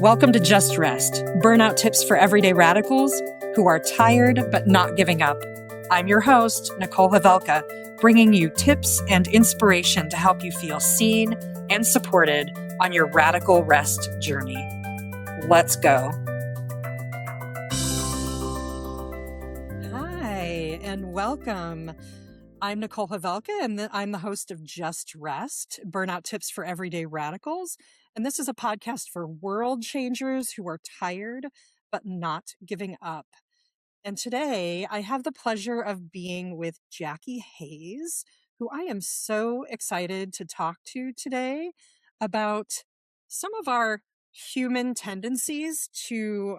Welcome to Just Rest, burnout tips for everyday radicals who are tired but not giving up. I'm your host, Nicole Havelka, bringing you tips and inspiration to help you feel seen and supported on your radical rest journey. Let's go. Hi, and welcome. I'm Nicole Havelka, and I'm the host of Just Rest, Burnout Tips for Everyday Radicals. And this is a podcast for world changers who are tired but not giving up. And today I have the pleasure of being with Jacki Hayes, who I am so excited to talk to today about some of our human tendencies to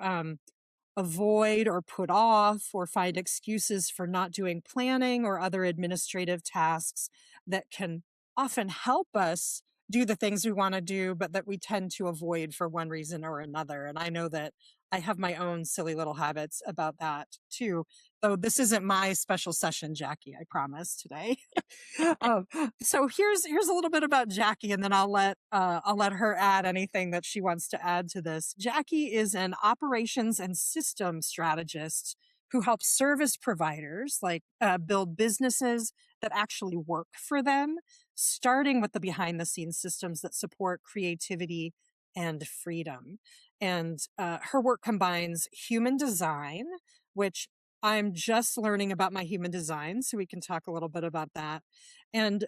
avoid or put off or find excuses for not doing planning or other administrative tasks that can often help us do the things we want to do, but that we tend to avoid for one reason or another. And I know that I have my own silly little habits about that too. Though this isn't my special session, Jacki, I promise today. um, so here's a little bit about Jacki, and then I'll let her add anything that she wants to add to this. Jacki is an operations and system strategist who helps service providers build businesses that actually work for them, starting with the behind the scenes systems that support creativity and freedom. And her work combines human design, which I'm just learning about my human design, so we can talk a little bit about that, and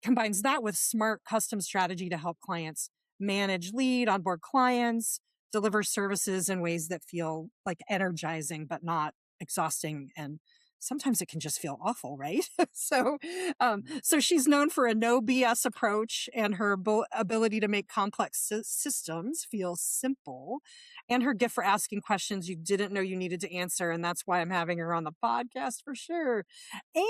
combines that with smart custom strategy to help clients manage, lead, onboard clients, deliver services in ways that feel like energizing but not exhausting, and sometimes it can just feel awful, right? So she's known for a no BS approach and her ability to make complex systems feel simple, and her gift for asking questions you didn't know you needed to answer. And that's why I'm having her on the podcast for sure.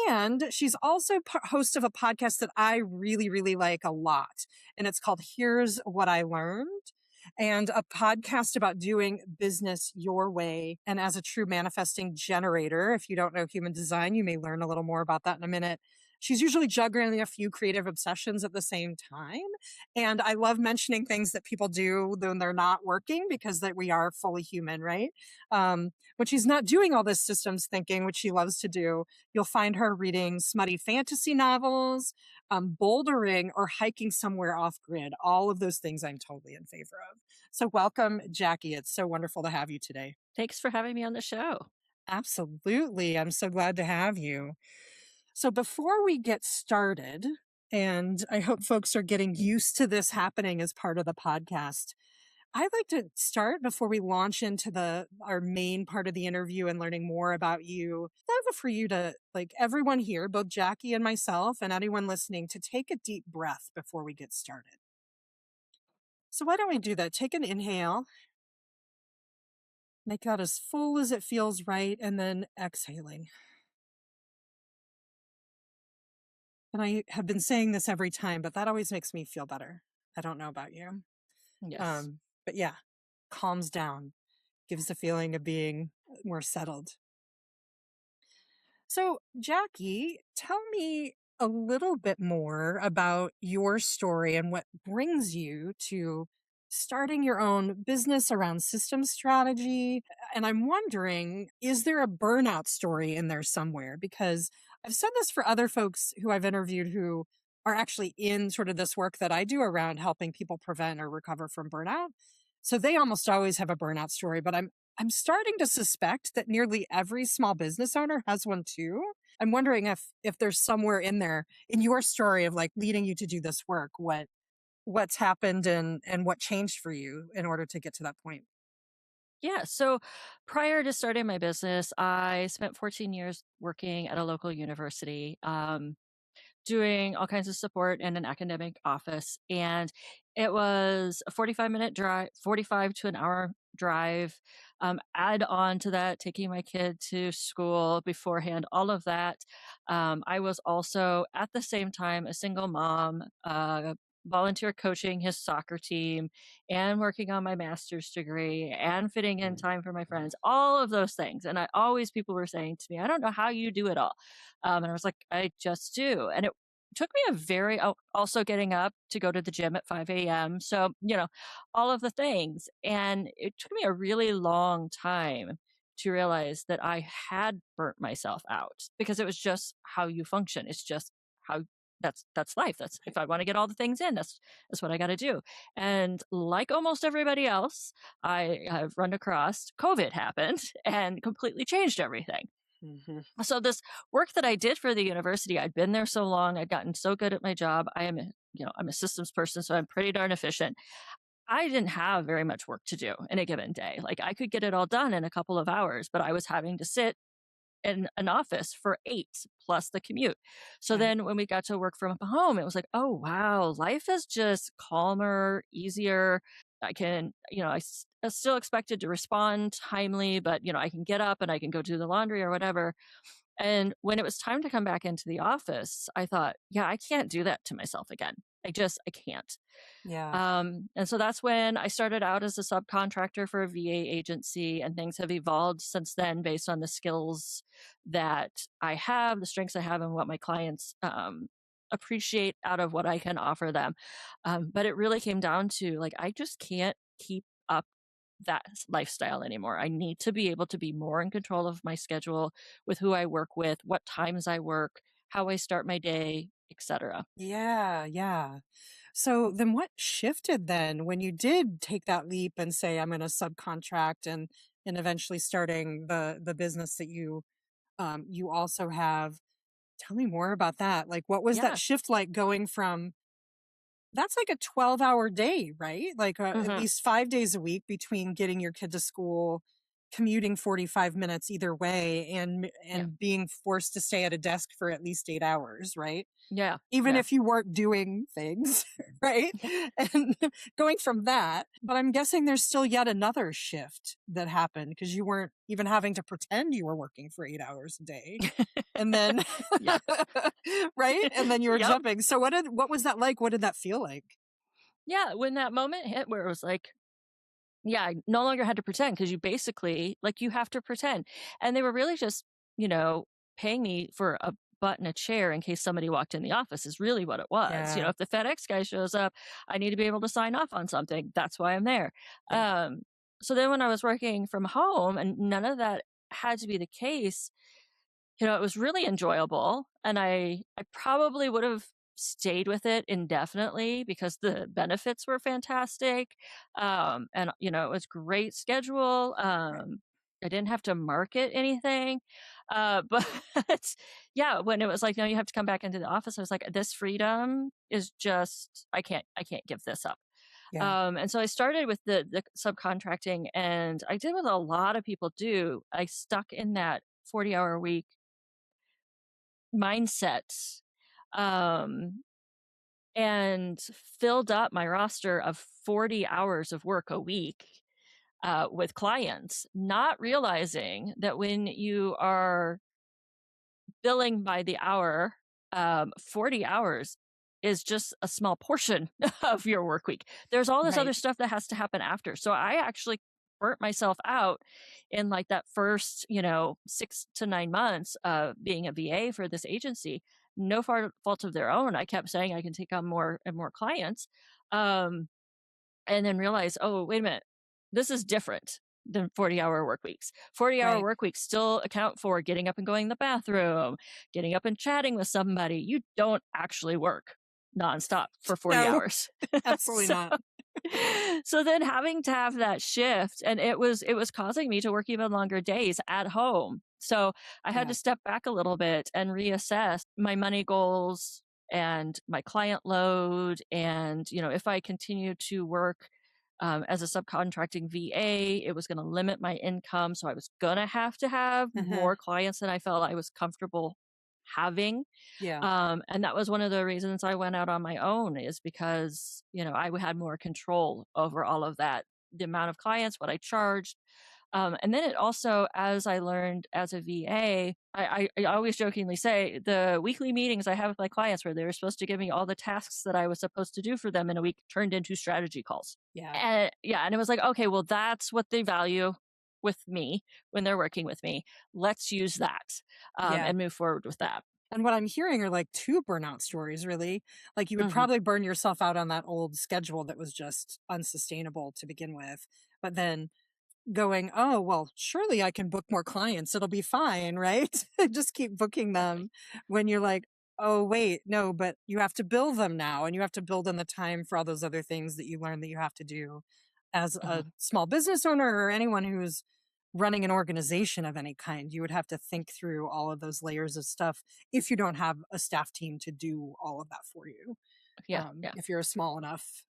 And she's also host of a podcast that I really, really like a lot. And it's called Here's What I Learned, and a podcast about doing business your way. And as a true manifesting generator, if you don't know human design, you may learn a little more about that in a minute. She's usually juggling a few creative obsessions at the same time. And I love mentioning things that people do when they're not working, because that we are fully human, right? When she's not doing all this systems thinking, which she loves to do, you'll find her reading smutty fantasy novels, bouldering, or hiking somewhere off grid. All of those things I'm totally in favor of. So welcome, Jacki. It's so wonderful to have you today. Thanks for having me on the show. Absolutely. I'm so glad to have you. So before we get started, and I hope folks are getting used to this happening as part of the podcast, I'd like to start before we launch into our main part of the interview and learning more about you. I'd love for you to, like everyone here, both Jacki and myself and anyone listening, to take a deep breath before we get started. So why don't we do that? Take an inhale. Make that as full as it feels right, and then exhaling. And I have been saying this every time, but that always makes me feel better. I don't know about you. Yes. But yeah, calms down, gives the feeling of being more settled. So, Jacki, tell me a little bit more about your story and what brings you to starting your own business around system strategy. And I'm wondering, is there a burnout story in there somewhere? Because I've said this for other folks who I've interviewed who are actually in sort of this work that I do around helping people prevent or recover from burnout. So they almost always have a burnout story, but I'm starting to suspect that nearly every small business owner has one too. I'm wondering if there's somewhere in there in your story of like leading you to do this work, what's happened and what changed for you in order to get to that point. Yeah. So prior to starting my business, I spent 14 years working at a local university, doing all kinds of support in an academic office. And it was a 45-minute drive, 45 to an hour drive. Add on to that, taking my kid to school beforehand, all of that. I was also at the same time a single mom, volunteer coaching his soccer team and working on my master's degree and fitting in time for my friends, all of those things. And people were saying to me, I don't know how you do it all. And I was like, I just do. And took me a very, also getting up to go to the gym at 5 a.m. So, all of the things. And it took me a really long time to realize that I had burnt myself out because it was just how you function. It's just how that's life. That's if I want to get all the things in, that's what I got to do. And like almost everybody else, I have run across COVID happened and completely changed everything. Mhm. So this work that I did for the university, I'd been there so long, I'd gotten so good at my job. I'm a systems person, so I'm pretty darn efficient. I didn't have very much work to do in a given day. Like I could get it all done in a couple of hours, but I was having to sit in an office for 8 plus the commute. So Right. then when we got to work from home, it was like, oh wow, life is just calmer, easier. I still expected to respond timely, but I can get up and I can go do the laundry or whatever. And when it was time to come back into the office, I thought, yeah, I can't do that to myself again. I can't. Yeah. And so that's when I started out as a subcontractor for a VA agency, and things have evolved since then based on the skills that I have, the strengths I have, and what my clients appreciate out of what I can offer them. But it really came down to like, I just can't keep up that lifestyle anymore. I need to be able to be more in control of my schedule with who I work with, what times I work, how I start my day, etc. Yeah. Yeah. So then what shifted then when you did take that leap and say, I'm going to subcontract and eventually starting the business that you also have? Tell me more about that. Like, what was that Yeah. shift like going from that's like a 12-hour day, right? Like at Hmm. least 5 days a week between getting your kid to school, commuting 45 minutes either way, Yeah. and being forced to stay at a desk for at least 8 hours, right? Yeah. Even Yeah. if you weren't doing things, right? Yeah. And going from that, but I'm guessing there's still yet another shift that happened because you weren't even having to pretend you were working for 8 hours a day. And then, Yeah. right? And then you were Yep. jumping. So what was that like? What did that feel like? Yeah. When that moment hit where it was like, yeah, I no longer had to pretend because you basically, like, you have to pretend. And they were really just, you know, paying me for a butt and a chair in case somebody walked in the office is really what it was. Yeah. If the FedEx guy shows up, I need to be able to sign off on something. That's why I'm there. Yeah. Um, so then when I was working from home and none of that had to be the case, it was really enjoyable, and I probably would have stayed with it indefinitely because the benefits were fantastic, and, it was great schedule, Right. I didn't have to market anything, but yeah, when it was like, "No, you have to come back into the office," I was like, "This freedom is just I can't give this up." Yeah. And so I started with the subcontracting, and I did what a lot of people do. I stuck in that 40-hour week mindset, um, and filled up my roster of 40 hours of work a week with clients, not realizing that when you are billing by the hour, 40 hours is just a small portion of your work week. There's all this other Right. stuff that has to happen after. So I actually burnt myself out in like that first, 6 to 9 months of being a VA for this agency. No fault of their own. I kept saying I can take on more and more clients. Um, and then realize, oh, wait a minute, this is different than 40-hour work weeks. 40-hour Right. work weeks still account for getting up and going to the bathroom, getting up and chatting with somebody. You don't actually work nonstop for 40 No, hours. absolutely so, not. so then having to have that shift, and it was causing me to work even longer days at home. So I had Yeah. to step back a little bit and reassess my money goals and my client load. And, if I continue to work as a subcontracting VA, it was going to limit my income. So I was going to have Hmm. more clients than I felt I was comfortable having. Yeah. And that was one of the reasons I went out on my own, is because, had more control over all of that, the amount of clients, what I charged. And then it also, as I learned as a VA, I always jokingly say the weekly meetings I have with my clients where they were supposed to give me all the tasks that I was supposed to do for them in a week turned into strategy calls. Yeah. And yeah, and it was like, okay, well, that's what they value with me when they're working with me. Let's use that Yeah. and move forward with that. And what I'm hearing are like two burnout stories, really. Like you would Mhm. probably burn yourself out on that old schedule that was just unsustainable to begin with. But then going, oh, well, surely I can book more clients. It'll be fine, right? Just keep booking Exactly. them when you're like, oh, wait, no, but you have to bill them now and you have to build in the time for all those other things that you learn that you have to do as a Mhm. small business owner or anyone who's running an organization of any kind. You would have to think through all of those layers of stuff if you don't have a staff team to do all of that for you, Yeah, yeah. if you're a small enough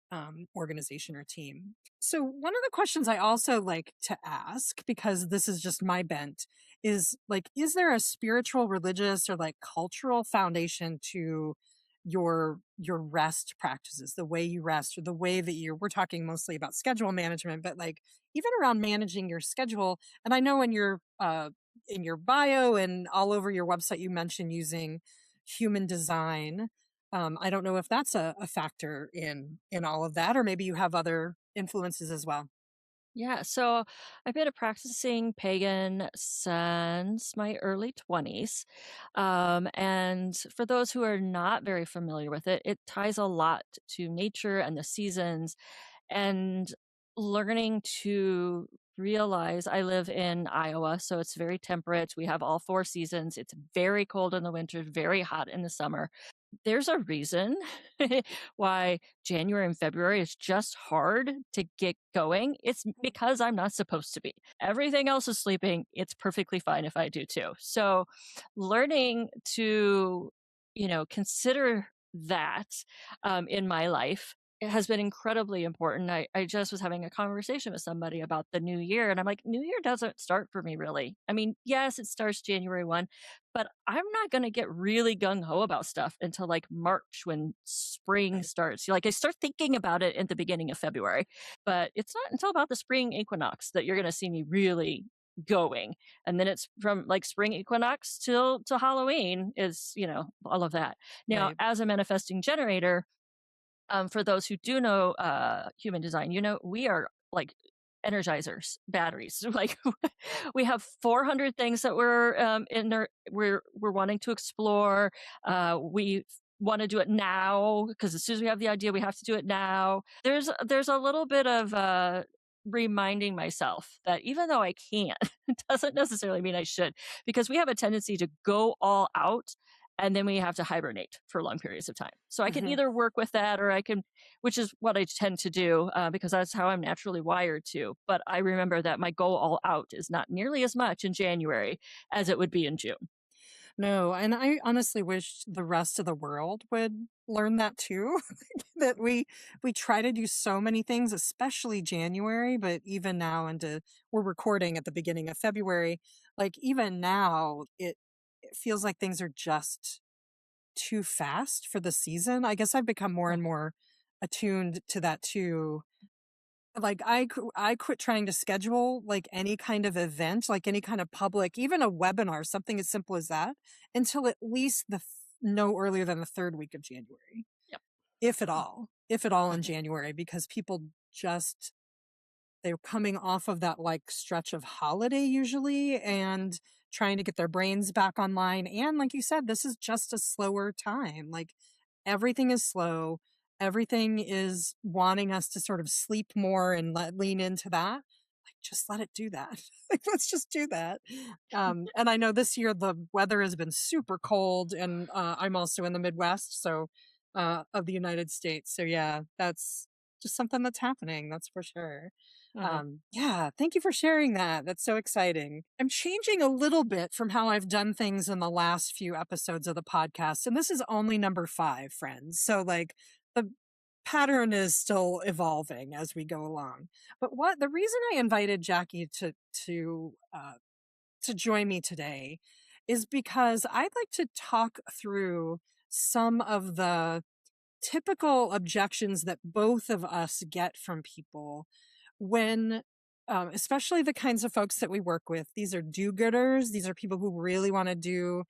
organization or team. So, one of the questions I also like to ask, because this is just my bent, is like, is there a spiritual, religious, or like cultural foundation to your rest practices, the way you rest, or the way that we're talking mostly about schedule management, but like even around managing your schedule. And I know in your bio and all over your website you mentioned using human design. I don't know if that's a factor in all of that, or maybe you have other influences as well. Yeah, so I've been a practicing pagan since my early 20s. And for those who are not very familiar with it, it ties a lot to nature and the seasons and learning to realize I live in Iowa, so it's very temperate. We have all four seasons. It's very cold in the winter, very hot in the summer. There's a reason why January and February is just hard to get going. It's because I'm not supposed to be. Everything else is sleeping. It's perfectly fine if I do too. So learning to, consider that in my life, it has been incredibly important. I just was having a conversation with somebody about the new year, and I'm like, New Year doesn't start for me really. I mean, yes, it starts January 1, but I'm not going to get really gung ho about stuff until like March when spring Right. starts. Like I start thinking about it at the beginning of February, but it's not until about the spring equinox that you're going to see me really going. And then it's from like spring equinox till to Halloween is, all of that. Now, Right. as a manifesting generator, for those who do know human design, we are like energizers, batteries. Like we have 400 things that we're wanting to explore. We want to do it now because as soon as we have the idea, we have to do it now. There's a little bit of reminding myself that even though I can, it doesn't necessarily mean I should, because we have a tendency to go all out and then we have to hibernate for long periods of time. So I can Mhm. either work with that or I can, which is what I tend to do because that's how I'm naturally wired to. But I remember that my go all out is not nearly as much in January as it would be in June. No, and I honestly wish the rest of the world would learn that too. That we try to do so many things, especially January, but even now into we're recording at the beginning of February. Like even now, it feels like things are just too fast for the season. I guess I've become more and Mhm. more attuned to that too. Like I quit trying to schedule like any kind of event, like any kind of public, even a webinar, something as simple as that, until at least no earlier than the third week of January, Yep. if at all in Mhm. January, because people just they're coming off of that like stretch of holiday usually and trying to get their brains back online. And like you said, this is just a slower time. Like everything is slow. Everything is wanting us to sort of sleep more and lean into that. Like just let it do that. Like let's just do that. And I know this year the weather has been super cold, and I'm also in the Midwest, so of the United States. So yeah, that's just something that's happening. That's for sure. Mhm. Yeah, thank you for sharing that. That's so exciting. I'm changing a little bit from how I've done things in the last few episodes of the podcast. And this is only number 5, friends. So, like, the pattern is still evolving as we go along. But what the reason I invited Jacki to join me today is because I'd like to talk through some of the typical objections that both of us get from people when especially the kinds of folks that we work with. These are do-gooders. These are people who really want to do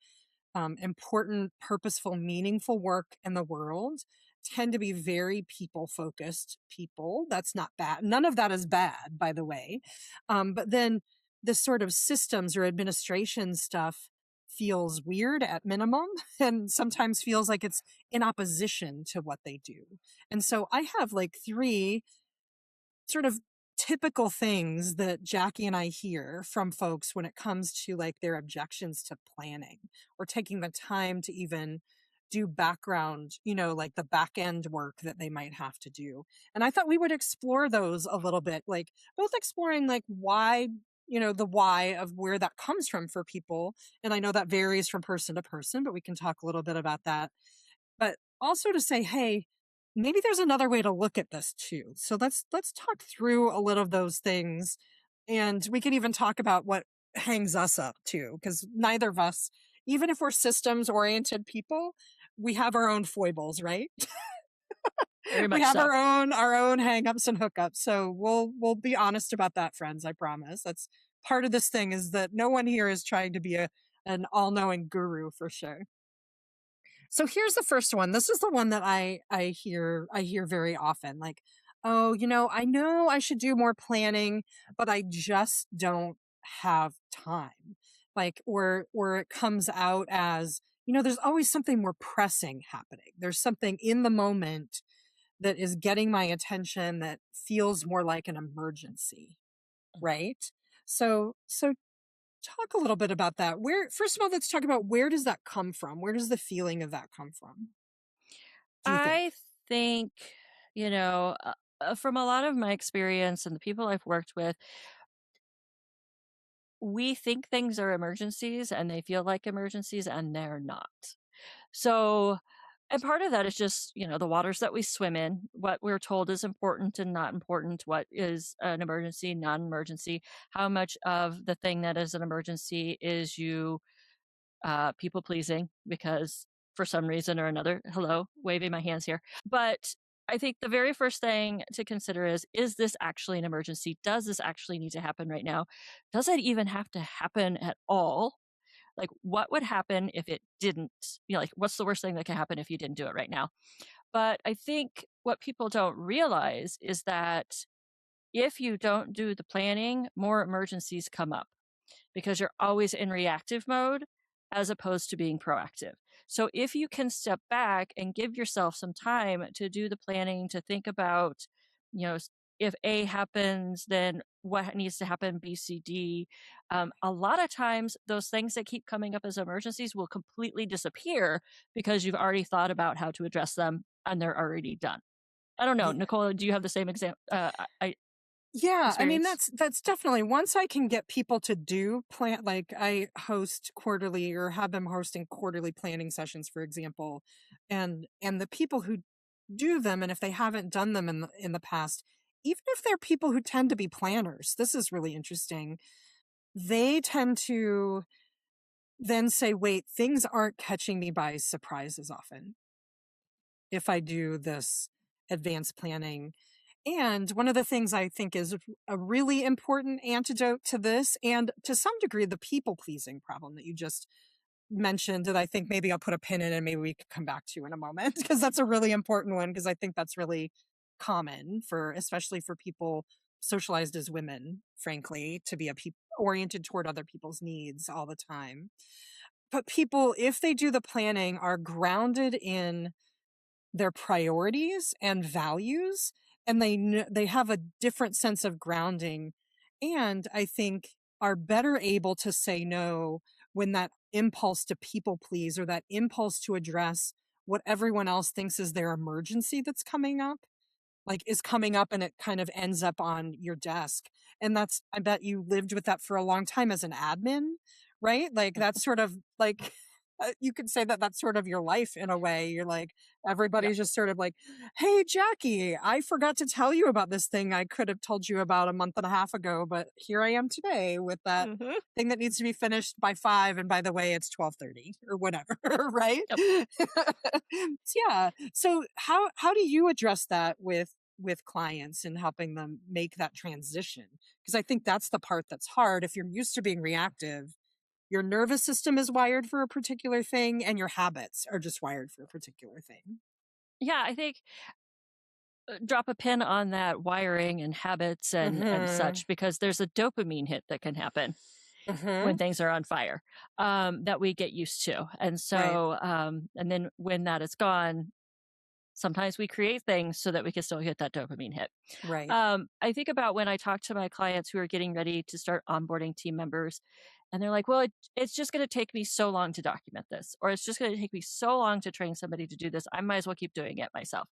important, purposeful, meaningful work in the world, tend to be very people focused people. That's not bad. None of that is bad, by the way. But then the sort of systems or administration stuff feels weird at minimum and sometimes feels like it's in opposition to what they do. And so I have like three sort of typical things that Jackie and I hear from folks when it comes to like their objections to planning or taking the time to even do background, like the back end work that they might have to do. And I thought we would explore those a little bit, like both exploring like why, the why of where that comes from for people. And I know that varies from person to person, but we can talk a little bit about that, but also to say, hey, maybe there's another way to look at this too. So let's talk through a little of those things, and we can even talk about what hangs us up too, because neither of us, even if we're systems oriented people, we have our own foibles, right? Very We much have so. our own hangups and hookups. So we'll be honest about that, friends. I promise. That's part of this thing, is that no one here is trying to be an all-knowing guru for sure. So here's the first one. This is the one that I hear very often. Like, oh, I know I should do more planning, but I just don't have time. Like, or it comes out as, there's always something more pressing happening. There's something in the moment that is getting my attention that feels more like an emergency, right? So talk a little bit about that. First of all, let's talk about, where does that come from? Where does the feeling of that come from? Do you think? I think, you know, from a lot of my experience and the people I've worked with, we think things are emergencies and they feel like emergencies and they're not. So, and part of that is just, the waters that we swim in, what we're told is important and not important, what is an emergency, non emergency, how much of the thing that is an emergency is you people pleasing because for some reason or another, hello, waving my hands here. But I think the very first thing to consider is this actually an emergency? Does this actually need to happen right now? Does it even have to happen at all? Like, what would happen if it didn't? Like, what's the worst thing that could happen if you didn't do it right now? But I think what people don't realize is that if you don't do the planning, more emergencies come up because you're always in reactive mode as opposed to being proactive. So if you can step back and give yourself some time to do the planning, to think about, if A happens, then what needs to happen, B, C, D. A lot of times, those things that keep coming up as emergencies will completely disappear because you've already thought about how to address them and they're already done. I don't know, Yeah. Nicole. Do you have the same Yeah, I mean, experience? that's definitely, once I can get people to do plan, like I host quarterly or have them hosting quarterly planning sessions, for example, and the people who do them, and if they haven't done them in the past, even if they're people who tend to be planners, this is really interesting. They tend to then say, wait, things aren't catching me by surprise as often if I do this advanced planning. And one of the things I think is a really important antidote to this, and to some degree, the people pleasing problem that you just mentioned, that I think maybe I'll put a pin in and maybe we could come back to in a moment, because that's a really important one, because I think that's really common for, especially for people socialized as women, frankly, to be oriented toward other people's needs all the time. But people, if they do the planning, are grounded in their priorities and values, and they have a different sense of grounding, and I think are better able to say no when that impulse to people please, or that impulse to address what everyone else thinks is their emergency that's coming up, like is coming up, and it kind of ends up on your desk. And that's, I bet you lived with that for a long time as an admin, right? Like that's sort of like, you could say that that's sort of your life in a way. You're like, Yep. everybody's just sort of like, hey, Jackie, I forgot to tell you about this thing I could have told you about a month and a half ago, but here I am today with that Hmm. thing that needs to be finished by 5. And by the way, it's 12:30 or whatever, right? Yep. Yeah. So how do you address that with clients and helping them make that transition? Because I think that's the part that's hard. If you're used to being reactive, your nervous system is wired for a particular thing, and your habits are just wired for a particular thing. Yeah, I think drop a pin on that wiring and habits and Hmm. such because there's a dopamine hit that can happen. Hmm. when things are on fire, that we get used to. And Right. so, and then when that is gone, sometimes we create things so that we can still get that dopamine hit. Right. I think about when I talk to my clients who are getting ready to start onboarding team members, and they're like, well, it's just going to take me so long to document this, or it's just going to take me so long to train somebody to do this. I might as well keep doing it myself.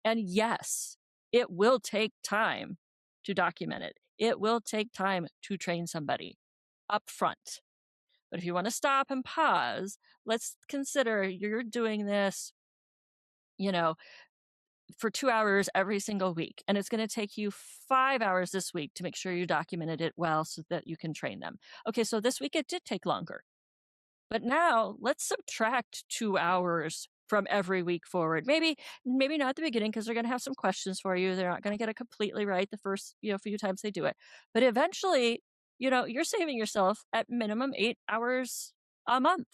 And yes, it will take time to document it. It will take time to train somebody up front. But if you want to stop and pause, let's consider you're doing this, you know, for 2 hours every single week. And it's going to take you 5 hours this week to make sure you documented it well so that you can train them. Okay, so this week it did take longer. But now let's subtract 2 hours from every week forward. Maybe not at the beginning because they're going to have some questions for you. They're not going to get it completely right the first few times they do it. But eventually, you're saving yourself at minimum 8 hours a month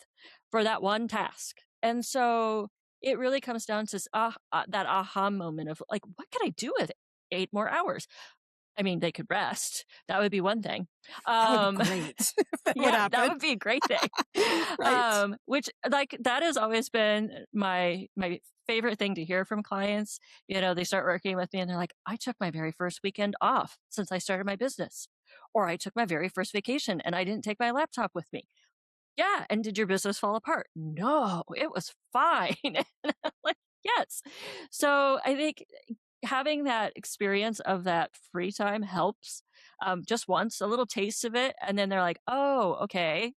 for that one task. And so it really comes down to that aha moment of like, what can I do with 8 more hours? I mean, they could rest. That would be one thing. That would be Um, great if that would yeah, that happen. would be a great thing. Right. Which like that has always been my favorite thing to hear from clients. They start working with me and they're like, I took my very first weekend off since I started my business. Or I took my very first vacation and I didn't take my laptop with me. Yeah. And did your business fall apart? No, it was fine. And I'm like, yes. So I think having that experience of that free time helps, just once, a little taste of it. And then they're like, oh, okay,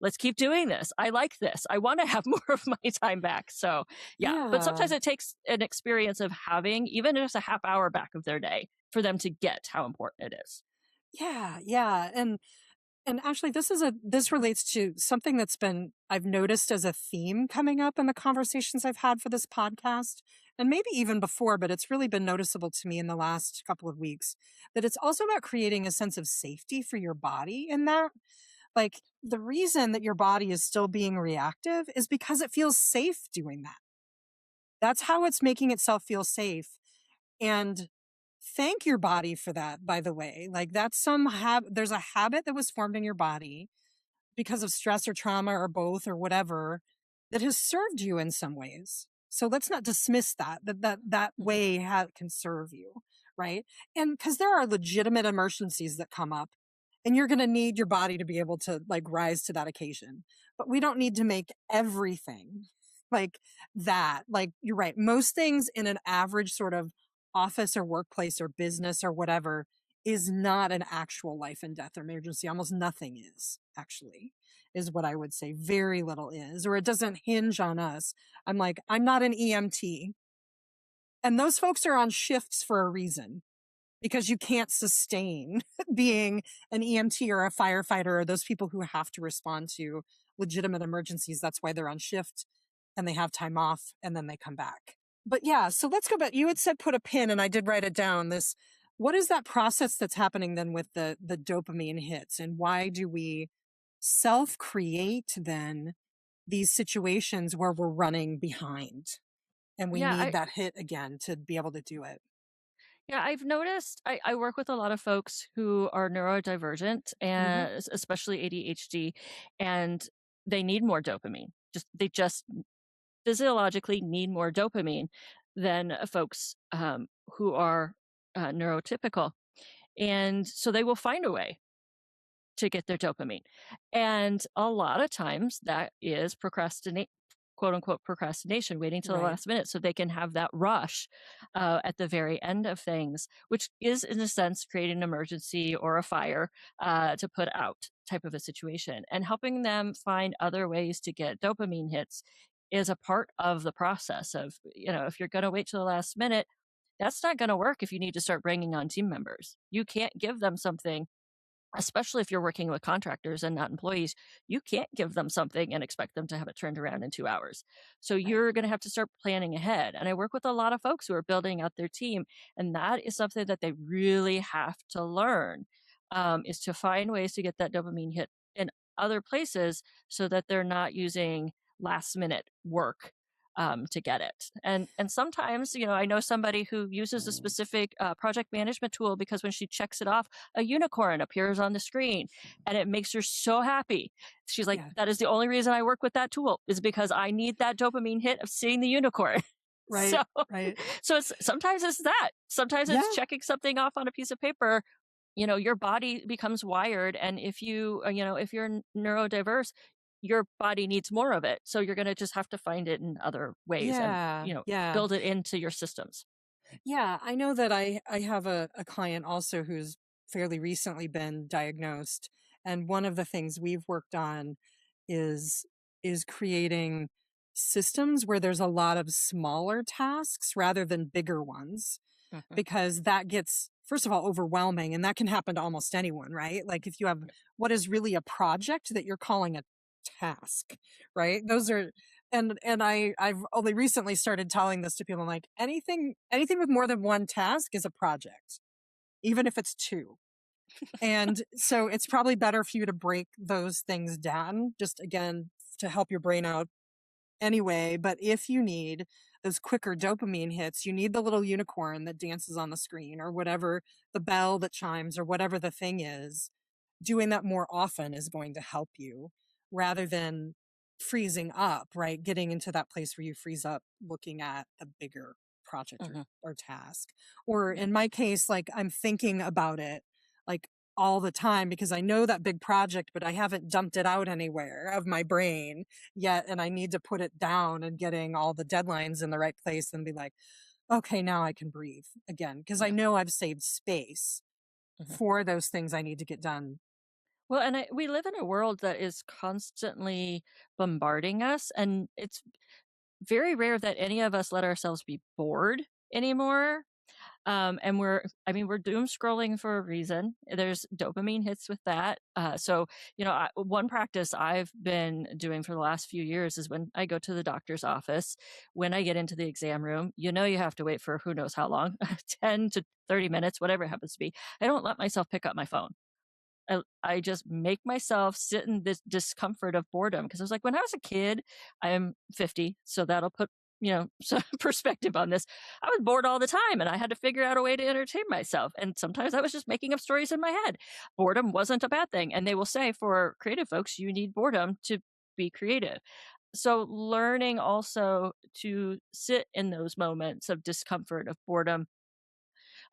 let's keep doing this. I like this. I want to have more of my time back. So, yeah. But Yeah. sometimes it takes an experience of having even just a half hour back of their day for them to get how important it is. Yeah. Yeah. And actually, this relates to something that's been I've noticed as a theme coming up in the conversations I've had for this podcast, and maybe even before, but it's really been noticeable to me in the last couple of weeks that it's also about creating a sense of safety for your body in that. Like the reason that your body is still being reactive is because it feels safe doing that. That's how it's making itself feel safe. And thank your body for that, by the way. Like that's there's a habit that was formed in your body because of stress or trauma or both or whatever that has served you in some ways. So let's not dismiss that Mhm. way can serve you, right? And because there are legitimate emergencies that come up, and you're going to need your body to be able to like rise to that occasion. But we don't need to make everything like that. Like you're right. Most things in an average sort of office or workplace or business or whatever is not an actual life and death emergency. Almost nothing is, actually, is what I would say. Very little is, or it doesn't hinge on us. I'm like, I'm not an EMT. And those folks are on shifts for a reason because you can't sustain being an EMT or a firefighter or those people who have to respond to legitimate emergencies. That's why they're on shift and they have time off and then they come back. But yeah, so let's go back. You had said put a pin, and I did write it down. What is that process that's happening then with the dopamine hits, and why do we self create then these situations where we're running behind and we Yeah, need that hit again to be able to do it? I've noticed I work with a lot of folks who are neurodivergent Hmm. and especially ADHD, and they need more dopamine. They just physiologically need more dopamine than folks who are neurotypical. And so they will find a way to get their dopamine. And a lot of times that is quote unquote procrastination, waiting till the Right. last minute so they can have that rush at the very end of things, which is in a sense creating an emergency or a fire to put out type of a situation. And helping them find other ways to get dopamine hits is a part of the process of, if you're going to wait till the last minute, that's not going to work if you need to start bringing on team members. You can't give them something, especially if you're working with contractors and not employees. You can't give them something and expect them to have it turned around in 2 hours. So Right. you're going to have to start planning ahead. And I work with a lot of folks who are building out their team, and that is something that they really have to learn, is to find ways to get that dopamine hit in other places so that they're not using last minute work to get it. And sometimes, I know somebody who uses a specific project management tool because when she checks it off, a unicorn appears on the screen, and it makes her so happy. She's like, Yeah. "That is the only reason I work with that tool is because I need that dopamine hit of seeing the unicorn." Right. So, Right. so sometimes it's that. Sometimes it's Yeah. checking something off on a piece of paper. Your body becomes wired, and if you're neurodiverse, your body needs more of it. So you're going to just have to find it in other ways and, Yeah. Yeah. build it into your systems. Yeah, I know that I have a client also who's fairly recently been diagnosed, and one of the things we've worked on is is creating systems where there's a lot of smaller tasks rather than bigger ones, Mhm. because that gets, first of all, overwhelming, and that can happen to almost anyone, right? Like if you have what is really a project that you're calling a task, right? Those are, and I've only recently started telling this to people. I'm like, anything with more than one task is a project, even if it's two. And so it's probably better for you to break those things down, just again to help your brain out anyway. But if you need those quicker dopamine hits, you need the little unicorn that dances on the screen, or whatever, the bell that chimes, or whatever the thing is. Doing that more often is going to help you, rather than freezing up, right? Getting into that place where you freeze up looking at the bigger project Mhm. or task. Or Yeah. in my case, like I'm thinking about it like all the time because I know that big project, but I haven't dumped it out anywhere of my brain yet. And I need to put it down and getting all the deadlines in the right place and be like, okay, now I can breathe again. Because I Yeah. know I've saved space Mhm. for those things I need to get done. Well, and we live in a world that is constantly bombarding us, and it's very rare that any of us let ourselves be bored anymore. And we're doom scrolling for a reason. There's dopamine hits with that. So, one practice I've been doing for the last few years is when I go to the doctor's office, when I get into the exam room, you have to wait for who knows how long, 10 to 30 minutes, whatever it happens to be. I don't let myself pick up my phone. I just make myself sit in this discomfort of boredom because I was like, when I was a kid, I am 50, so that'll put some perspective on this. I was bored all the time, and I had to figure out a way to entertain myself. And sometimes I was just making up stories in my head. Boredom wasn't a bad thing, and they will say for creative folks, you need boredom to be creative. So learning also to sit in those moments of discomfort, of boredom,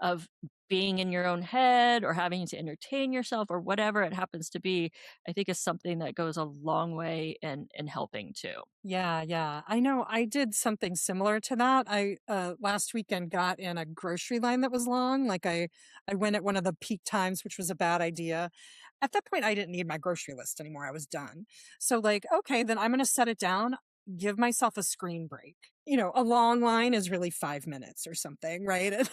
of being in your own head or having to entertain yourself or whatever it happens to be, I think is something that goes a long way in helping too. Yeah, yeah. I know I did something similar to that. I last weekend got in a grocery line that was long. Like I went at one of the peak times, which was a bad idea. At that point I didn't need my grocery list anymore. I was done. So like, okay, then I'm going to set it down, give myself a screen break. A long line is really 5 minutes or something, right? And,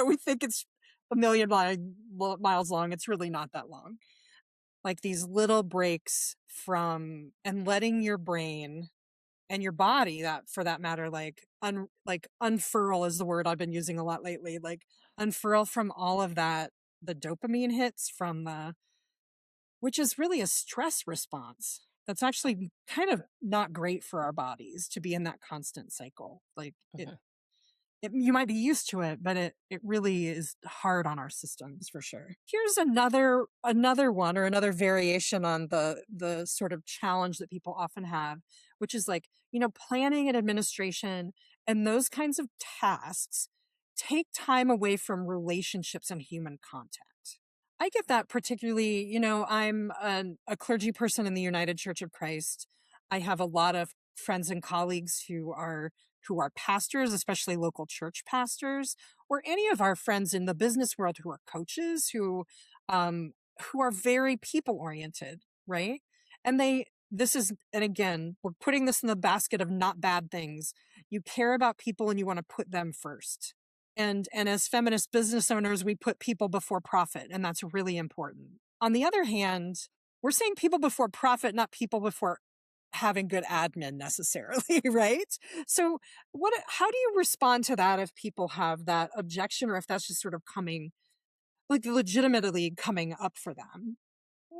we think it's a million miles long. It's really not that long. Like these little breaks from, and letting your brain and your body, that for that matter, like unfurl is the word I've been using a lot lately, like unfurl from all of that, the dopamine hits from the, which is really a stress response that's actually kind of not great for our bodies to be in that constant cycle. Like Mhm. you might be used to it, but it really is hard on our systems for sure. Here's another one, or another variation on the sort of challenge that people often have, which is like, planning and administration and those kinds of tasks take time away from relationships and human contact. I get that particularly, I'm a clergy person in the United Church of Christ. I have a lot of friends and colleagues who are pastors, especially local church pastors, or any of our friends in the business world who are coaches, um, who are very people oriented, right? And and again, we're putting this in the basket of not bad things. You care about people and you want to put them first. And as feminist business owners, we put people before profit, and that's really important. On the other hand, we're saying people before profit, not people before having good admin necessarily, right? So how do you respond to that if people have that objection, or if that's just sort of coming, like legitimately coming up for them?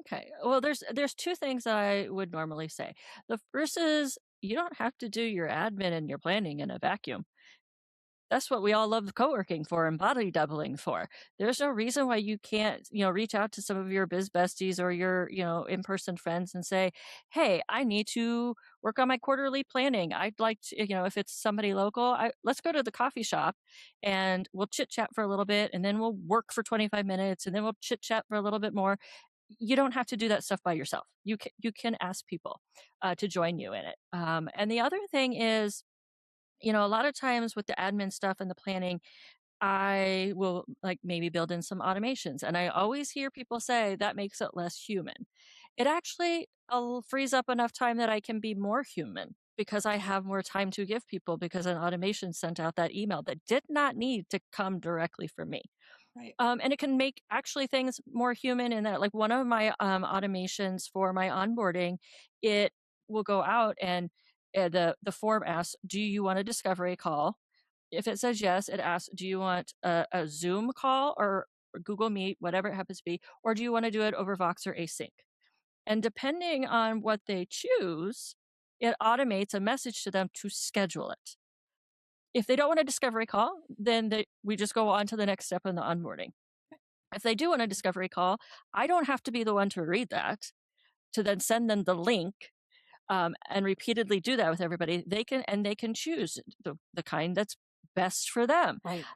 Okay. Well, there's two things that I would normally say. The first is you don't have to do your admin and your planning in a vacuum. That's what we all love co-working for and body doubling for. There's no reason why you can't, reach out to some of your biz besties or your, in-person friends and say, "Hey, I need to work on my quarterly planning. I'd like to, if it's somebody local, let's go to the coffee shop and we'll chit chat for a little bit and then we'll work for 25 minutes and then we'll chit chat for a little bit more." You don't have to do that stuff by yourself. You can ask people to join you in it. And the other thing is, a lot of times with the admin stuff and the planning, I will like maybe build in some automations. And I always hear people say that makes it less human. It actually frees up enough time that I can be more human because I have more time to give people because an automation sent out that email that did not need to come directly from me. Right. And it can make actually things more human in that, like one of my automations for my onboarding, it will go out and the form asks, "Do you want a discovery call?" If it says yes, it asks, "Do you want a Zoom call or Google Meet, whatever it happens to be, or do you want to do it over Vox or Async?" And depending on what they choose, it automates a message to them to schedule it. If they don't want a discovery call, then we just go on to the next step in the onboarding. If they do want a discovery call, I don't have to be the one to read that, to then send them the link and repeatedly do that with everybody. They can choose the kind that's best for them. Right.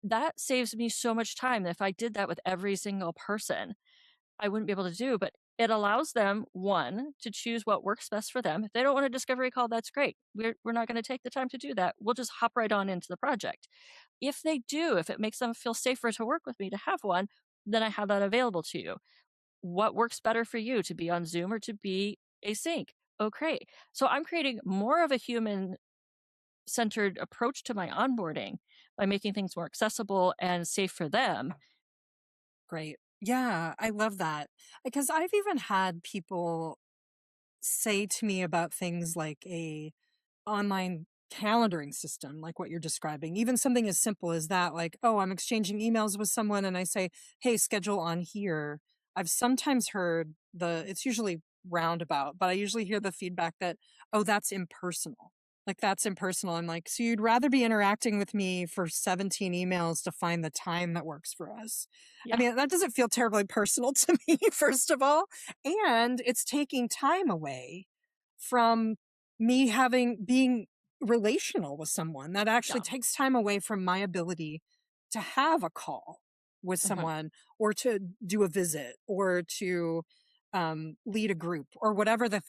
That saves me so much time. If I did that with every single person, I wouldn't be able to do. But it allows them, one, to choose what works best for them. If they don't want a discovery call, that's great. We're not going to take the time to do that. We'll just hop right on into the project. If they do, if it makes them feel safer to work with me to have one, then I have that available to you. What works better for you, to be on Zoom or to be async? Oh, great. So I'm creating more of a human centered approach to my onboarding by making things more accessible and safe for them. Great. Yeah, I love that. Because I've even had people say to me about things like a online calendaring system, like what you're describing, even something as simple as that, like, oh, I'm exchanging emails with someone and I say, hey, schedule on here. I've sometimes heard it's usually roundabout, but I usually hear the feedback that, oh, that's impersonal. Like, that's impersonal. I'm like, so you'd rather be interacting with me for 17 emails to find the time that works for us? I Yeah. mean, that doesn't feel terribly personal to me, first of all. And it's taking time away from me being relational with someone. That actually Yeah. takes time away from my ability to have a call with Mhm. someone or to do a visit or to lead a group or whatever the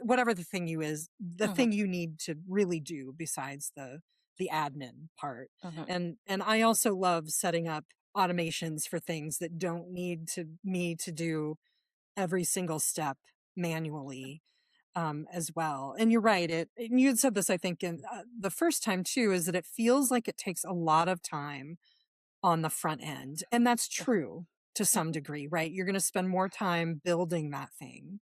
Mhm. thing you need to really do besides the admin part. Mhm. And I also love setting up automations for things that don't need me to do every single step manually, as well. And you're right. And you had said this, I think, in the first time too, is that it feels like it takes a lot of time on the front end. And that's Yeah. true to some Mhm. degree, right? You're going to spend more time building that thing,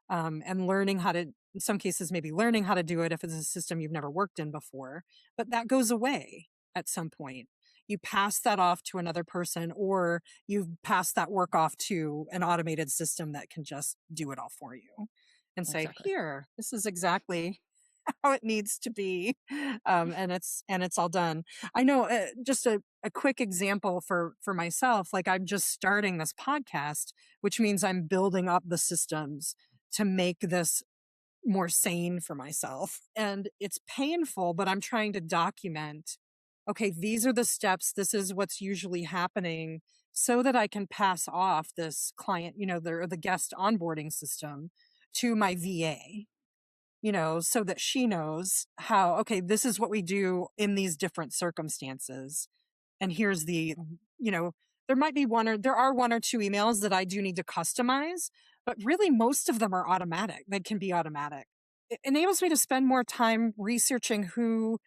and learning how to, in some cases, maybe learning how to do it if it's a system you've never worked in before. But that goes away at some point. You pass that off to another person, or you pass that work off to an automated system that can just do it all for you and say, Exactly. here, this is exactly how it needs to be. And it's all done. I know, just a quick example for myself, like I'm just starting this podcast, which means I'm building up the systems to make this more sane for myself. And it's painful, but I'm trying to document, okay, these are the steps. This is what's usually happening so that I can pass off this client, the guest onboarding system to my VA, so that she knows how, okay, this is what we do in these different circumstances. And here's you know, there are one or two emails that I do need to customize, but really most of them are automatic. They can be automatic. It enables me to spend more time researching who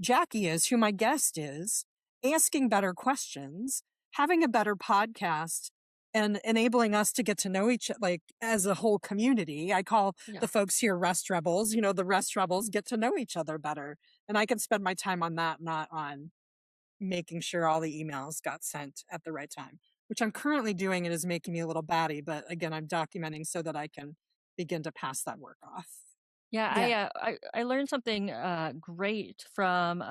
Jacki is, who my guest is, asking better questions, having a better podcast, and enabling us to get to know each like as a whole community. I call Yeah. the folks here rest rebels. The rest rebels get to know each other better. And I can spend my time on that, not on making sure all the emails got sent at the right time, which I'm currently doing. It is making me a little batty, but again, I'm documenting so that I can begin to pass that work off. Yeah, Yeah. I learned something great from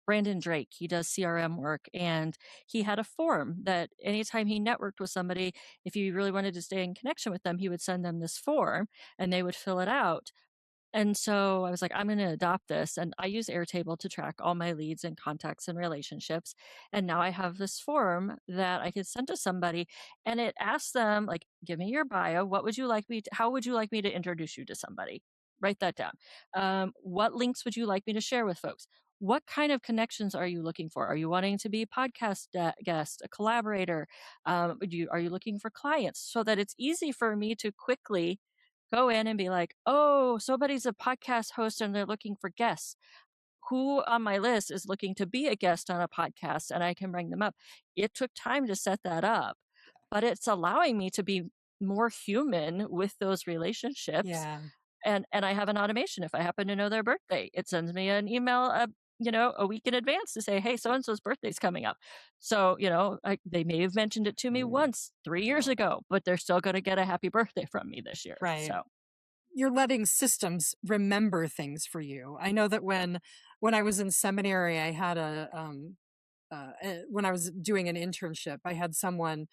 Brandon Drake. He does CRM work, and he had a form that anytime he networked with somebody, if he really wanted to stay in connection with them, he would send them this form and they would fill it out. And so I was like, I'm going to adopt this. And I use Airtable to track all my leads and contacts and relationships. And now I have this form that I could send to somebody, and it asks them, like, give me your bio. What would you like me to, how would you like me to introduce you to somebody? Write that down. What links would you like me to share with folks? What kind of connections are you looking for? Are you wanting to be a podcast guest, a collaborator? Are you looking for clients, so that it's easy for me to quickly go in and be like, oh, somebody's a podcast host and they're looking for guests. Who on my list is looking to be a guest on a podcast, and I can bring them up? It took time to set that up, but it's allowing me to be more human with those relationships. Yeah. And I have an automation. If I happen to know their birthday, it sends me an email, a week in advance to say, hey, so and so's birthday's coming up. So, they may have mentioned it to me once 3 years ago, but they're still going to get a happy birthday from me this year. Right. So, You're letting systems remember things for you. I know that when I was in seminary, I had when I was doing an internship, I had someone,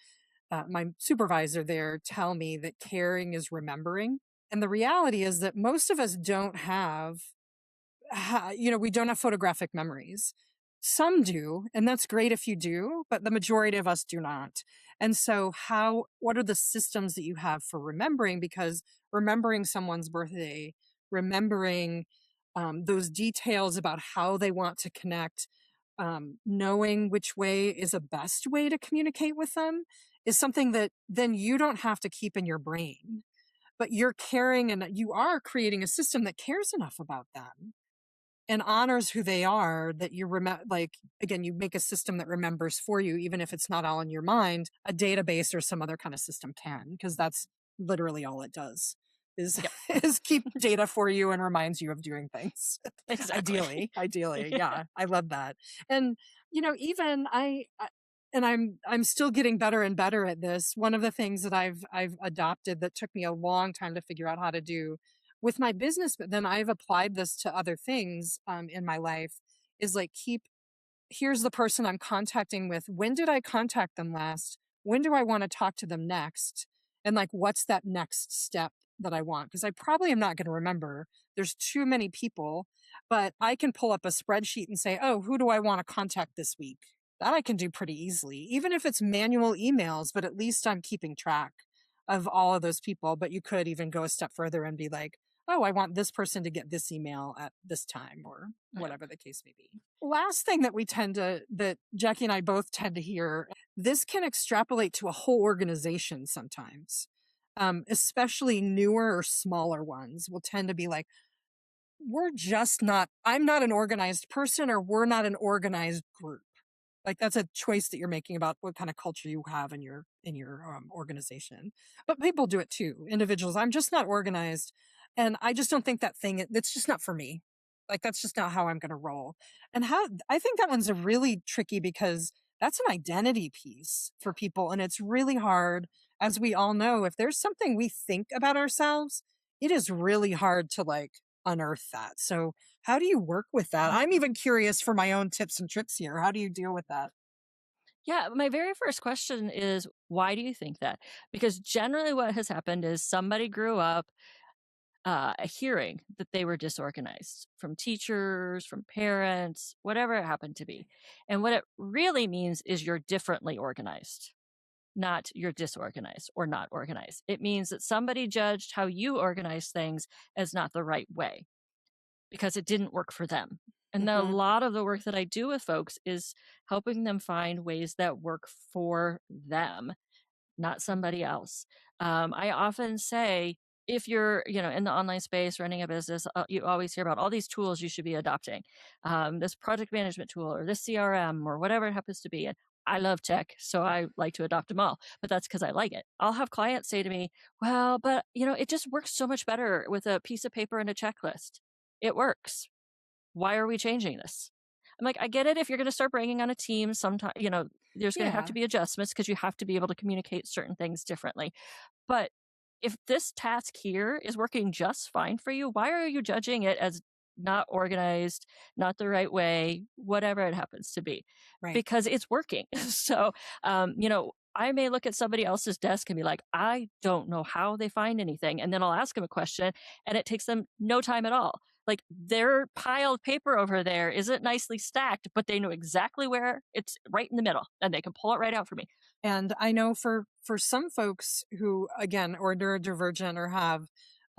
my supervisor there, tell me that caring is remembering. And the reality is that most of us don't have, we don't have photographic memories. Some do, and that's great if you do, but the majority of us do not. And so what are the systems that you have for remembering? Because remembering someone's birthday, remembering those details about how they want to connect, knowing which way is a best way to communicate with them is something that then you don't have to keep in your brain, but you're caring and you are creating a system that cares enough about them and honors who they are, that you remember, like, again, you make a system that remembers for you, even if it's not all in your mind. A database or some other kind of system can, because that's literally all it does is yep, is keep data for you and reminds you of doing things. exactly. Ideally, Yeah. yeah, I love that. And even and I'm still getting better and better at this. One of the things that I've adopted that took me a long time to figure out how to do with my business, but then I've applied this to other things in my life, is like, here's the person I'm contacting with. When did I contact them last? When do I want to talk to them next? And like, what's that next step that I want? Because I probably am not going to remember. There's too many people, but I can pull up a spreadsheet and say, oh, who do I want to contact this week? That I can do pretty easily, even if it's manual emails, but at least I'm keeping track of all of those people. But you could even go a step further and be like, oh, I want this person to get this email at this time, or Yeah. whatever the case may be. Last thing that that Jacki and I both tend to hear, this can extrapolate to a whole organization sometimes. Especially newer or smaller ones will tend to be like, I'm not an organized person, or we're not an organized group. Like, that's a choice that you're making about what kind of culture you have in your organization. But people do it too. Individuals, I'm just not organized, and I just don't think that's just not for me. Like, that's just not how I'm going to roll. And how I think that one's a really tricky, because that's an identity piece for people, and it's really hard, as we all know. If there's something we think about ourselves, it is really hard to like unearth that. So how do you work with that? I'm even curious for my own tips and tricks here. How do you deal with that? Yeah, my very first question is, why do you think that? Because generally what has happened is somebody grew up hearing that they were disorganized from teachers, from parents, whatever it happened to be. And what it really means is you're differently organized, not you're disorganized or not organized. It means that somebody judged how you organize things as not the right way because it didn't work for them. And a Hmm. lot of the work that I do with folks is helping them find ways that work for them, not somebody else. I often say, if you're, in the online space running a business, you always hear about all these tools you should be adopting, this project management tool or this CRM or whatever it happens to be. And I love tech, so I like to adopt them all, but that's because I like it. I'll have clients say to me, well, but it just works so much better with a piece of paper and a checklist. It works. Why are we changing this? I'm like, I get it. If you're going to start bringing on a team, sometime, there's going to have to Yeah. be adjustments because you have to be able to communicate certain things differently. But if this task here is working just fine for you, why are you judging it as not organized, not the right way, whatever it happens to be? Right. Because it's working. So, I may look at somebody else's desk and be like, I don't know how they find anything. And then I'll ask them a question and it takes them no time at all. Like their pile of paper over there isn't nicely stacked, but they know exactly where it's right in the middle and they can pull it right out for me. And I know for some folks who, again, are neurodivergent or have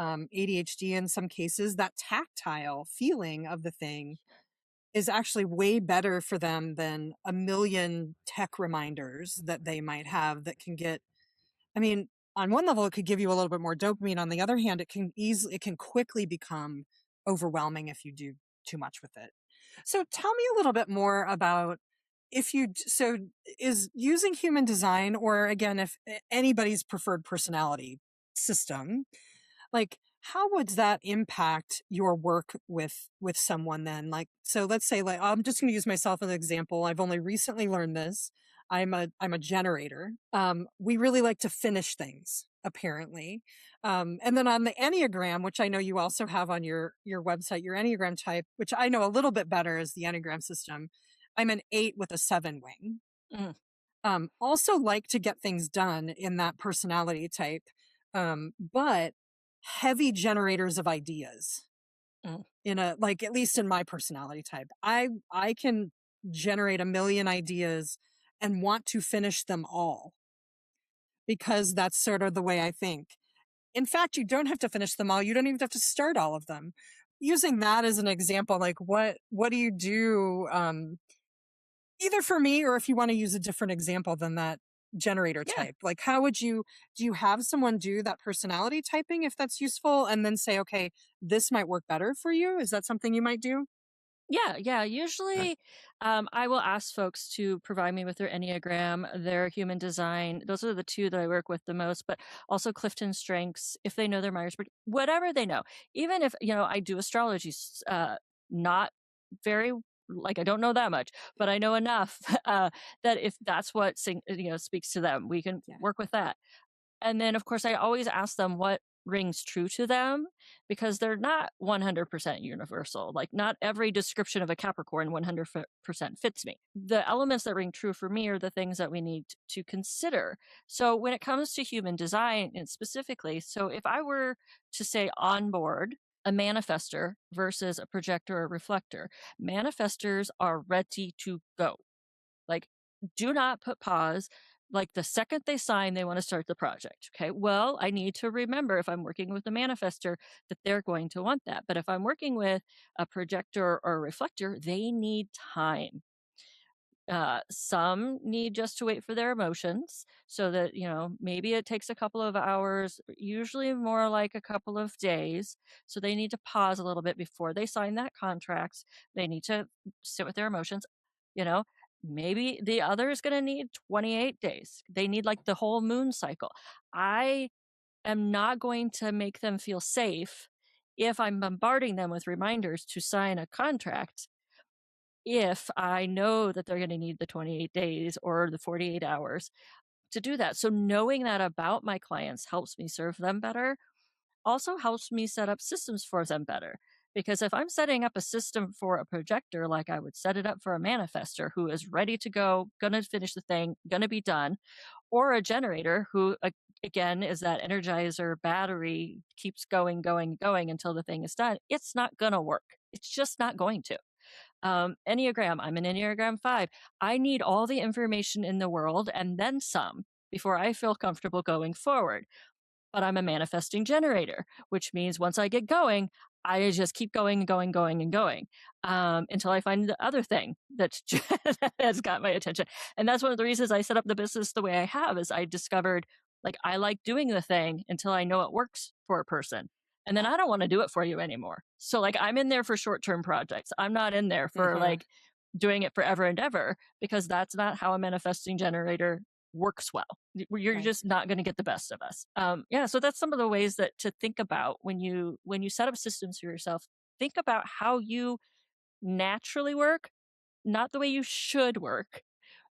ADHD in some cases, that tactile feeling of the thing is actually way better for them than a million tech reminders that they might have that can get, I mean, on one level, it could give you a little bit more dopamine. On the other hand, it can quickly become overwhelming if you do too much with it. So tell me a little bit more about so is using human design, or again, if anybody's preferred personality system, like how would that impact your work with someone then? Like, so let's say, like, I'm just going to use myself as an example. I've only recently learned this. I'm a generator. We really like to finish things, apparently. And then on the Enneagram, which I know you also have on your website, your Enneagram type, which I know a little bit better as the Enneagram system. I'm an 8 with a 7 wing. Mm, Also like to get things done in that personality type, but heavy generators of ideas mm, in a, like, at least in my personality type. I can generate a million ideas and want to finish them all because that's sort of the way I think. In fact, you don't have to finish them all. You don't even have to start all of them. Using that as an example, like what do you do? Either for me, or if you want to use a different example than that generator yeah. type, like how would you, do you have someone do that personality typing if that's useful and then say, okay, this might work better for you? Is that something you might do? Yeah, yeah. Usually, I will ask folks to provide me with their Enneagram, their human design. Those are the two that I work with the most, but also Clifton Strengths, if they know their Myers Briggs, whatever they know. Even if, I do astrology, not very, like, I don't know that much, but I know enough that if that's what, speaks to them, we can Yeah. work with that. And then, of course, I always ask them what rings true to them because they're not 100% universal. Like, not every description of a Capricorn 100% fits me. The elements that ring true for me are the things that we need to consider. So, when it comes to human design and specifically, so if I were to say on board, a manifester versus a projector or reflector, manifestors are ready to go. Like, do not put pause. Like the second they sign, they want to start the project. Okay. Well, I need to remember if I'm working with a manifester that they're going to want that. But if I'm working with a projector or a reflector, they need time. Some need just to wait for their emotions so that, maybe it takes a couple of hours, usually more like a couple of days. So they need to pause a little bit before they sign that contract. They need to sit with their emotions, you know. Maybe the other is going to need 28 days. They need like the whole moon cycle. I am not going to make them feel safe if I'm bombarding them with reminders to sign a contract if I know that they're going to need the 28 days or the 48 hours to do that. So knowing that about my clients helps me serve them better, also helps me set up systems for them better. Because if I'm setting up a system for a projector, like I would set it up for a manifester who is ready to go, going to finish the thing, going to be done, or a generator who, again, is that energizer battery, keeps going, going, going until the thing is done, it's not going to work. It's just not going to. Enneagram, I'm an Enneagram 5. I need all the information in the world and then some before I feel comfortable going forward. But I'm a manifesting generator, which means once I get going, I just keep going and going, going and going until I find the other thing that has got my attention. And that's one of the reasons I set up the business the way I have is I discovered like I like doing the thing until I know it works for a person. And then I don't want to do it for you anymore. So like I'm in there for short-term projects. I'm not in there for Hmm. like doing it forever and ever because that's not how a manifesting generator works well. You're Right. just not going to get the best of us. Yeah, so that's some of the ways that to think about when you set up systems for yourself. Think about how you naturally work, not the way you should work,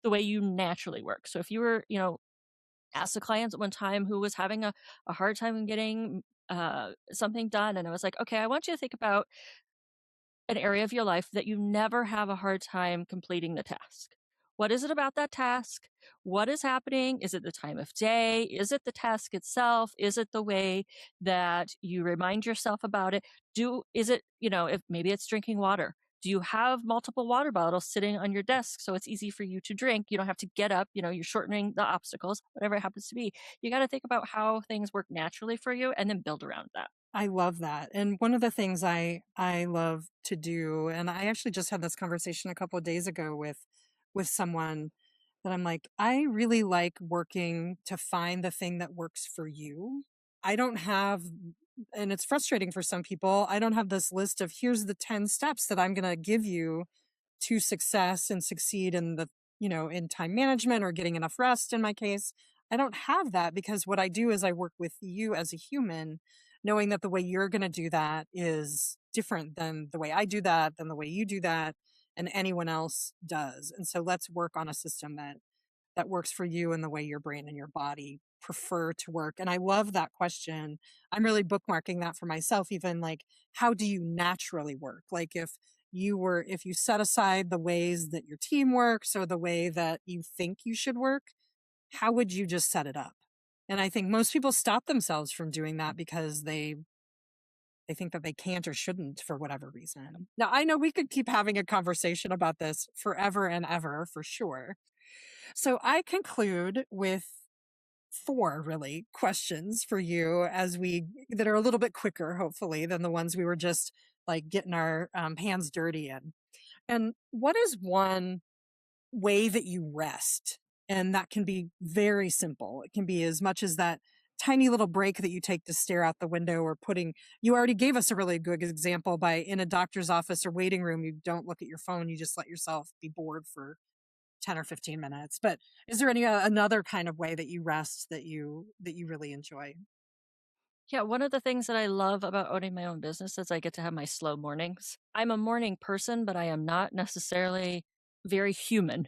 the way you naturally work. So if you were, asked a client one time who was having a hard time getting something done. And I was like, okay, I want you to think about an area of your life that you never have a hard time completing the task. What is it about that task? What is happening? Is it the time of day? Is it the task itself? Is it the way that you remind yourself about it? Is it, if maybe it's drinking water. Do you have multiple water bottles sitting on your desk so it's easy for you to drink? You don't have to get up, you're shortening the obstacles, whatever it happens to be. You got to think about how things work naturally for you and then build around that. I love that. And one of the things I love to do, and I actually just had this conversation a couple of days ago with someone that I'm like, I really like working to find the thing that works for you. I don't have, and it's frustrating for some people, I don't have this list of here's the 10 steps that I'm going to give you to success and succeed in in time management or getting enough rest in my case. I don't have that because what I do is I work with you as a human, knowing that the way you're going to do that is different than the way I do that, than the way you do that, and anyone else does. And so let's work on a system that works for you and the way your brain and your body prefer to work. And I love that question. I'm really bookmarking that for myself, even like, how do you naturally work? Like if you set aside the ways that your team works or the way that you think you should work, how would you just set it up? And I think most people stop themselves from doing that because they think that they can't or shouldn't for whatever reason. Now, I know we could keep having a conversation about this forever and ever for sure. So I conclude with four really questions for you that are a little bit quicker, hopefully, than the ones we were just like getting our hands dirty in. And what is one way that you rest? And that can be very simple. It can be as much as that tiny little break that you take to stare out the window or you already gave us a really good example by in a doctor's office or waiting room, you don't look at your phone, you just let yourself be bored for 10 or 15 minutes. But is there another kind of way that you rest that you really enjoy? Yeah, one of the things that I love about owning my own business is I get to have my slow mornings. I'm a morning person, but I am not necessarily very human.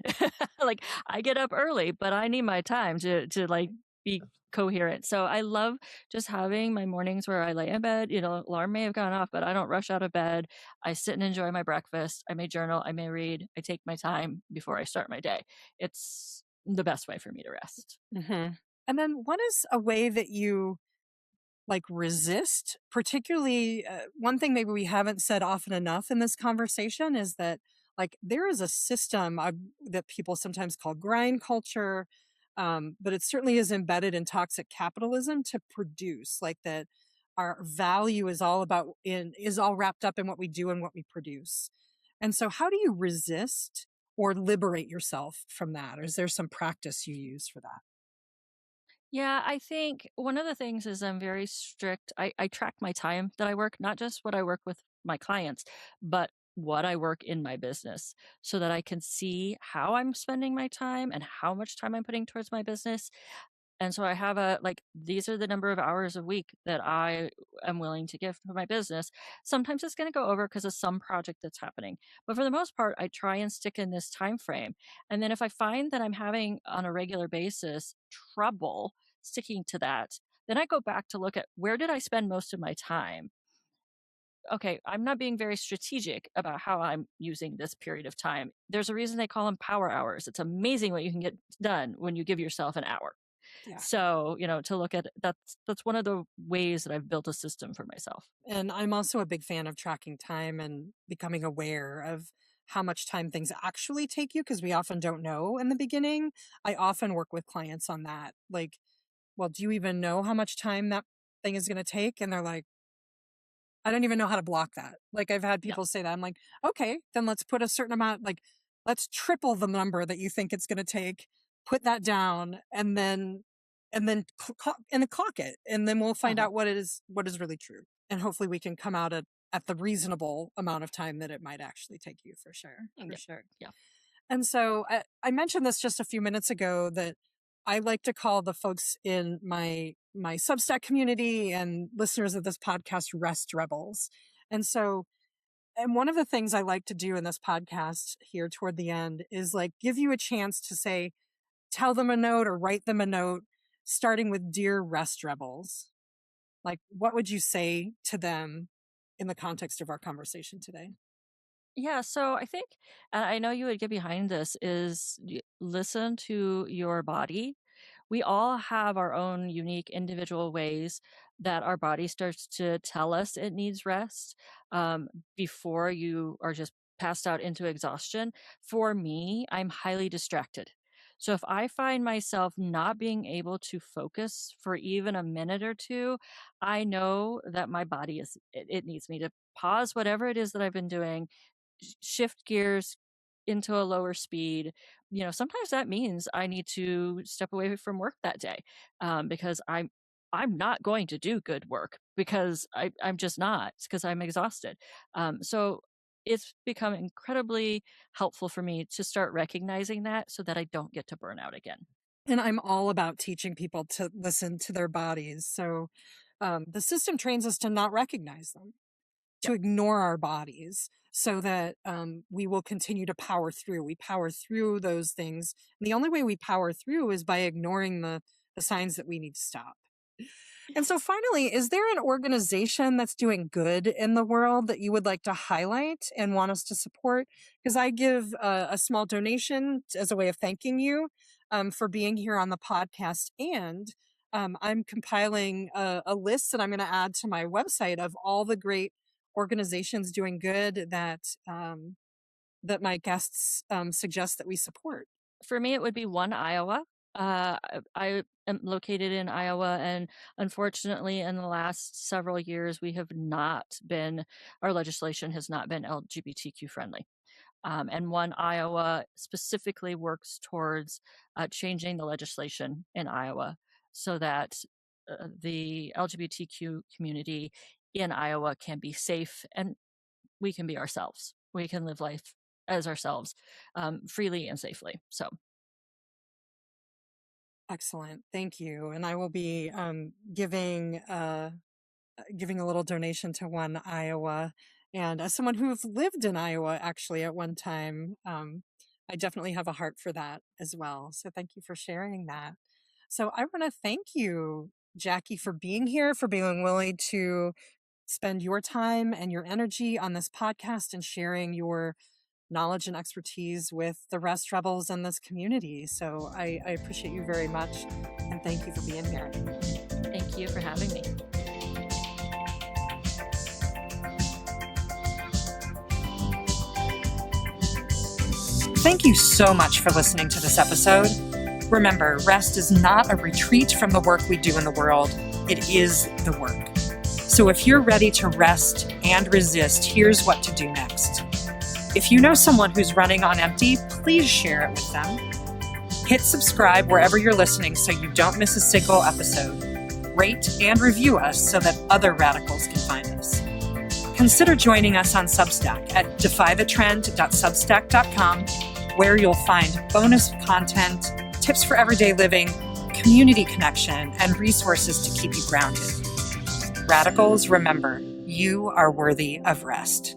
Like I get up early, but I need my time to like be coherent. So I love just having my mornings where I lay in bed, alarm may have gone off, but I don't rush out of bed. I sit and enjoy my breakfast. I may journal, I may read, I take my time before I start my day. It's the best way for me to rest. Hmm. And then what is a way that you like resist, particularly one thing maybe we haven't said often enough in this conversation is that like there is a system that people sometimes call grind culture, but it certainly is embedded in toxic capitalism to produce like that our value is all wrapped up in what we do and what we produce. And so how do you resist or liberate yourself from that, or is there some practice you use for that? Yeah, I think one of the things is I'm very strict. I track my time that I work, not just what I work with my clients, but what I work in my business so that I can see how I'm spending my time and how much time I'm putting towards my business. And so I have these are the number of hours a week that I am willing to give for my business. Sometimes it's going to go over because of some project that's happening. But for the most part, I try and stick in this time frame. And then if I find that I'm having on a regular basis trouble sticking to that, then I go back to look at where did I spend most of my time? Okay, I'm not being very strategic about how I'm using this period of time. There's a reason they call them power hours. It's amazing what you can get done when you give yourself an hour. Yeah. So, to look at that's one of the ways that I've built a system for myself. And I'm also a big fan of tracking time and becoming aware of how much time things actually take you because we often don't know in the beginning. I often work with clients on that. Like, well, do you even know how much time that thing is going to take? And they're like, I don't even know how to block that. Like, I've had Yeah. people say that. I'm like, okay, then let's put a certain amount, like, let's triple the number that you think it's going to take, put that down, and then clock it. And then we'll find Uh-huh. out what is really true. And hopefully we can come out at the reasonable amount of time that it might actually take you for sure. For Yeah. sure. Yeah. And so I mentioned this just a few minutes ago that I like to call the folks in my Substack community and listeners of this podcast rest rebels. And so, and one of the things I like to do in this podcast here toward the end is like give you a chance to say, tell them a note or write them a note starting with Dear Rest Rebels, like what would you say to them in the context of our conversation today? Yeah, so I think, and I know you would get behind this, is listen to your body. We all have our own unique individual ways that our body starts to tell us it needs rest um, before you are just passed out into exhaustion. For me, I'm highly distracted. So if I find myself not being able to focus for even a minute or two, I know that my body it needs me to pause whatever it is that I've been doing, shift gears into a lower speed. Sometimes that means I need to step away from work that day, because I'm not going to do good work because I'm just not, because I'm exhausted. So it's become incredibly helpful for me to start recognizing that so that I don't get to burnout again. And I'm all about teaching people to listen to their bodies. So the system trains us to not recognize them, to Yep. ignore our bodies so that we will continue to power through. We power through those things. And the only way we power through is by ignoring the signs that we need to stop. And so finally, is there an organization that's doing good in the world that you would like to highlight and want us to support? Because I give a small donation as a way of thanking you for being here on the podcast. And I'm compiling a list that I'm going to add to my website of all the great organizations doing good that my guests suggest that we support. For me, it would be One Iowa. I am located in Iowa, and unfortunately, in the last several years, our legislation has not been LGBTQ friendly. And One Iowa specifically works towards changing the legislation in Iowa so that the LGBTQ community in Iowa can be safe and we can be ourselves. We can live life as ourselves, freely and safely. So Excellent. Thank you. And I will be giving a little donation to One Iowa. And as someone who's lived in Iowa actually at one time, I definitely have a heart for that as well. So thank you for sharing that. So I want to thank you, Jacki, for being here, for being willing to spend your time and your energy on this podcast and sharing your knowledge and expertise with the Rest Rebels and this community. So I appreciate you very much. And thank you for being here. thank you for having me. Thank you so much for listening to this episode. Remember, rest is not a retreat from the work we do in the world. It is the work. So if you're ready to rest and resist, here's what to do next. If you know someone who's running on empty, please share it with them. Hit subscribe wherever you're listening so you don't miss a single episode. Rate and review us so that other radicals can find us. Consider joining us on Substack at defythetrend.substack.com, where you'll find bonus content, tips for everyday living, community connection, and resources to keep you grounded. Radicals, remember, you are worthy of rest.